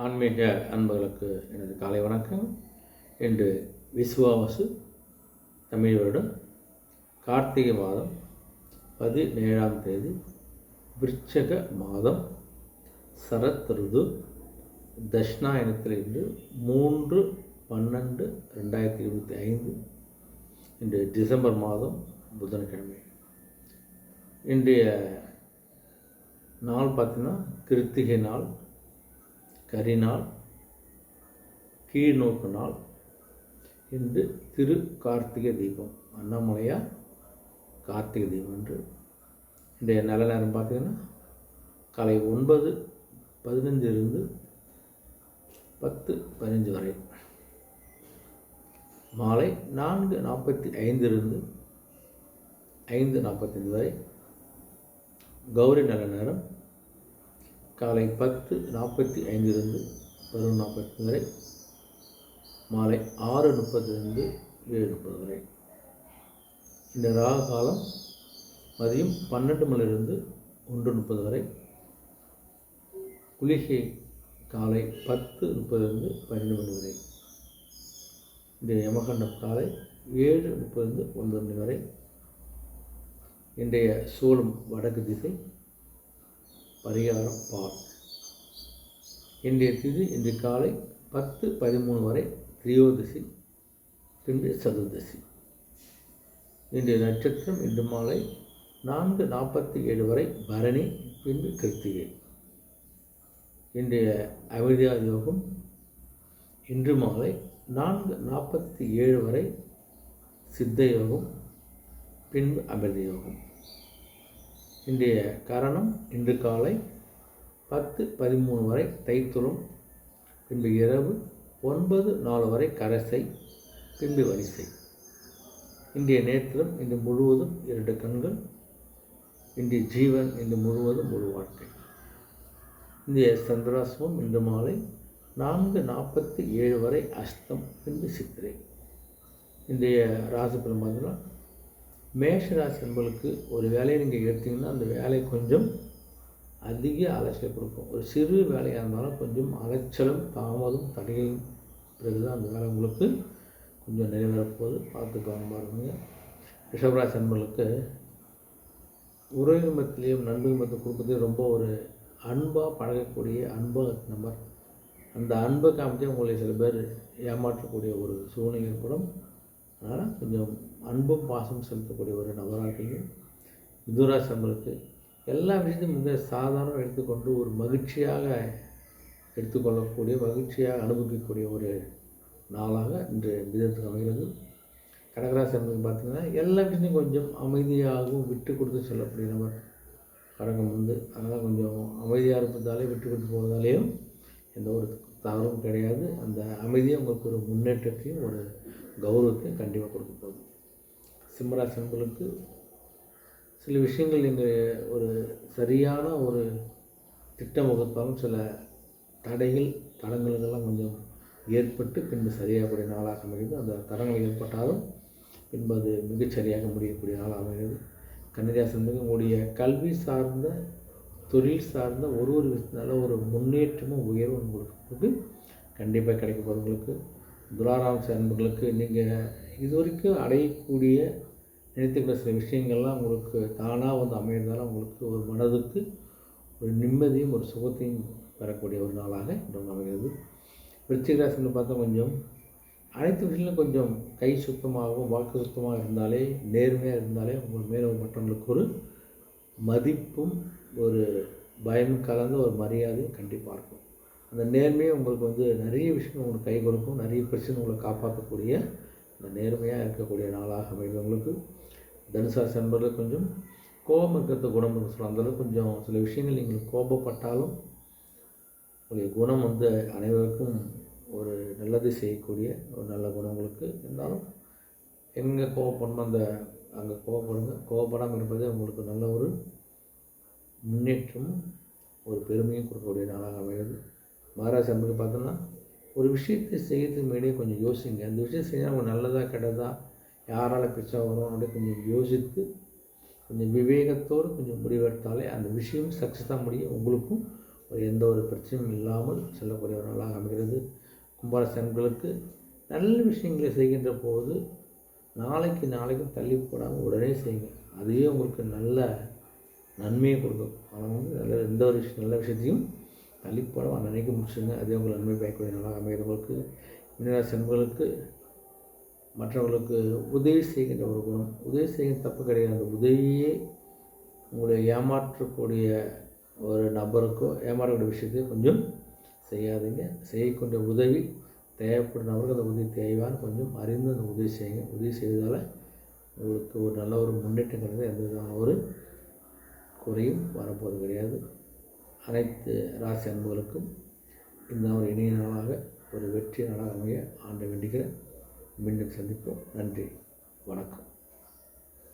ஆன்மீக அன்பர்களுக்கு எனது காலை வணக்கம். இன்று விசுவாவசு தமிழ் வருடம் கார்த்திகை மாதம் 17ஆம் தேதி விருச்சக மாதம் சரத் ருது தட்சிணாயனத்தில் இன்று 3/12/2025 இன்று டிசம்பர் மாதம் புதன்கிழமை. இன்றைய நாள் பார்த்திங்கன்னா கிருத்திகை நாள், கரிநாள், கீழ்நோக்கு நாள். இன்று திரு கார்த்திகை தீபம், அண்ணாமலையார் கார்த்திகை தீபம் என்று. இன்றைய நல்ல நேரம் பார்த்திங்கன்னா காலை 9:15 10:15 வரை, மாலை 4:45 5:45 வரை. கௌரி நல்ல நேரம் காலை 10:45 11:45 வரை, மாலை 6:30 7:30 வரை. இந்த ராகு காலம் மதியம் 12 மணிலிருந்து 1:30 வரை. குளிகை காலை 10:30 12 மணி வரை. இந்த யமகண்டம் காலை 7:30 9 மணி வரை. இன்றைய சூலம் வடக்கு திசை, பரிகாரம் பால். இன்றைய திதி இன்று காலை 10:13 வரை திரியோதசி, பின்பு சதுர்தசி. இன்றைய நட்சத்திரம் இன்று மாலை 4:47 வரை பரணி, பின்பு கிருத்திகை. இன்றைய அமிர்தா யோகம் இன்று மாலை 4:47 வரை சித்த யோகம், பின்பு அமிர்த யோகம். இன்றைய கரணம் இன்று காலை 10:13 வரை தைத்துளம், பின்பு இரவு 9:04 வரை கரசை, பின்பு வரிசை. இன்றைய நேத்திரம் இன்று முழுவதும் 2 கண்கள். இன்றைய ஜீவன் இன்று முழுவதும் முழு வாழ்க்கை. இன்றைய சந்திராசிரமம் இன்று மாலை 4:47 வரை அஸ்தம், பின்பு சித்திரை. இன்றைய ராசி பலன் பார்த்தீங்கன்னா, மேஷ ராசி என்பவர்களுக்கு ஒரு வேலையை நீங்கள் எடுத்தீங்கன்னா அந்த வேலை கொஞ்சம் அதிக அலைச்சல் கொடுக்கும். ஒரு சிறு வேலையாக இருந்தாலும் கொஞ்சம் அலைச்சலும் தாமதம் தடையும் பிறகுதான் அந்த வேலை உங்களுக்கு கொஞ்சம் நிறைவேறப்போது பார்த்து கவனமாக இருந்தீங்க. ரிஷபராசி என்பவர்களுக்கு உறவினர் மத்தியிலையும் நண்பர்கள் மத்திய குடும்பத்தையும் ரொம்ப ஒரு அன்பாக பழகக்கூடிய நபர். அந்த அன்பை காமிச்சே உங்களை சில பேர் ஏமாற்றக்கூடிய ஒரு சூழ்நிலை ஏற்படும். அதனால் கொஞ்சம் அன்பும் பாசம் செலுத்தக்கூடிய ஒரு நபராக இருக்கீங்க. மிதுனராசி என்பவர்களுக்கு எல்லா விஷயத்தையும் மிக சாதாரண எடுத்துக்கொண்டு ஒரு மகிழ்ச்சியாக எடுத்துக்கொள்ளக்கூடிய, மகிழ்ச்சியாக அனுபவிக்கக்கூடிய ஒரு நாளாக இன்று மிதத்துக்கு அமைகிறது. கடகராசி என்பது பார்த்திங்கன்னா எல்லா விஷயத்தையும் கொஞ்சம் அமைதியாகவும் விட்டு கொடுத்து சொல்லக்கூடிய நபர் கடகம் அதனால் கொஞ்சம் அமைதியாக இருப்பதாலே விட்டு கொடுத்து போவதாலேயும் எந்த ஒரு தவறும் கிடையாது. அந்த அமைதியை உங்களுக்கு ஒரு முன்னேற்றத்தையும் ஒரு கௌரவத்தையும் கண்டிப்பாக கொடுக்க போகுது. சிம்மராசி என்பவர்களுக்கு சில விஷயங்கள் நீங்கள் ஒரு சரியான ஒரு திட்டம் வகுத்தாலும் சில தடங்கள்லாம் கொஞ்சம் ஏற்பட்டு பின்பு சரியாகக்கூடிய நாளாக அமைகிறது. அந்த தடங்கள் ஏற்பட்டாலும் பின்பு அது மிகச்சரியாக முடியக்கூடிய நாளாக அமைகிறது. கன்னிராசி என்பது உங்களுடைய கல்வி சார்ந்த, தொழில் சார்ந்த ஒரு விஷயத்தினால ஒரு முன்னேற்றமும் உயர்வும் உங்களுக்கு கண்டிப்பாக கிடைக்க போகிறவங்களுக்கு. துளாராசி அன்பர்களுக்கு நீங்கள் இதுவரைக்கும் அடையக்கூடிய நினைத்துக்கிற சில விஷயங்கள்லாம் உங்களுக்கு தானாக அமையறதால உங்களுக்கு ஒரு மனதுக்கு ஒரு நிம்மதியும் ஒரு சுகத்தையும் பெறக்கூடிய ஒரு நாளாக இன்று அமைகிறது. விருச்சிக ராசின்னு பார்த்தா கொஞ்சம் அனைத்து விஷயங்களும் கொஞ்சம் கை சுத்தமாகவும் வாக்கு சுத்தமாக இருந்தாலே, நேர்மையாக இருந்தாலே உங்கள் மேலே மற்றவங்களுக்கு ஒரு மதிப்பும் ஒரு பயம் கலந்த ஒரு மரியாதையும் கண்டிப்பாக இருக்கும். அந்த நேர்மையை உங்களுக்கு நிறைய விஷயங்கள் உங்களுக்கு கை கொடுக்கும். நிறைய பிரச்சனை உங்களை காப்பாற்றக்கூடிய அந்த நேர்மையாக இருக்கக்கூடிய நாளாக அமைகிறவங்களுக்கு. தனுசாசி நண்பர்கள் கொஞ்சம் கோபம் இருக்கிறது குணம் சொல்லலாம். அந்தளவுக்கு கொஞ்சம் சில விஷயங்கள் நீங்கள் கோபப்பட்டாலும் உங்களுடைய குணம் அனைவருக்கும் ஒரு நல்லது செய்யக்கூடிய ஒரு நல்ல குணம் உங்களுக்கு இருந்தாலும் எங்கே கோபப்படணும் அங்கே கோபப்படுங்க. கோபப்படாமல் இருப்பதே உங்களுக்கு நல்ல ஒரு முன்னேற்றமும் ஒரு பெருமையும் கொடுக்கக்கூடிய நாளாக அமைகிறது. மகராசி என்பது பார்த்தோன்னா ஒரு விஷயத்தை செய்யறதுக்கு முன்னாடியே கொஞ்சம் யோசிங்க. அந்த விஷயம் செஞ்சால் அவங்க நல்லதாக கெட்டதா, யாரால் பிரச்சனை வரும் அப்படின்னு கொஞ்சம் யோசித்து கொஞ்சம் விவேகத்தோடு கொஞ்சம் முடிவெடுத்தாலே அந்த விஷயம் சக்ஸஸாக முடியும். உங்களுக்கும் எந்த ஒரு பிரச்சனையும் இல்லாமல் செல்லக்கூடிய ஒரு நாளாக அமைகிறது. கும்பராசி அன்பர்களுக்கு நல்ல விஷயங்களை செய்கின்ற போது நாளைக்கு தள்ளி போடாமல் உடனே செய்யுங்க. அதுவே உங்களுக்கு நல்ல நன்மையை கொடுக்கும். ஆனால் எந்த ஒரு நல்ல விஷயத்தையும் தள்ளி போடாமல் அன்னைக்கு முடிச்சுங்க. அதே உங்களுக்கு நன்மை பயக்கக்கூடிய நாளாக அமைகிறது. உங்களுக்கு மீனராசி அன்பர்களுக்கு மற்றவர்களுக்கு உதவி செய்கின்ற ஒரு குணம். உதவி செய்கிற தப்பு கிடையாது. அந்த உதவியே உங்களை ஏமாற்றக்கூடிய ஒரு நபருக்கோ ஏமாற்றக்கூடிய விஷயத்தையும் கொஞ்சம் செய்யாதீங்க. செய்யக்கூடிய உதவி தேவைப்படும் நபருக்கு அந்த உதவி தேவையான கொஞ்சம் அறிந்து அந்த உதவி செய்யுங்க. உதவி செய்வதால் உங்களுக்கு ஒரு நல்ல ஒரு முன்னேற்றம் கிடையாது. எந்த விதமான ஒரு குறையும் வரப்போவது கிடையாது. அனைத்து ராசி அன்புகளுக்கும் இந்த ஒரு இனிய நாளாக ஒரு வெற்றி நாளாக அமைய ஆண்டை வேண்டுகிறேன். மீண்டும் சந்திப்போம். நன்றி, வணக்கம்.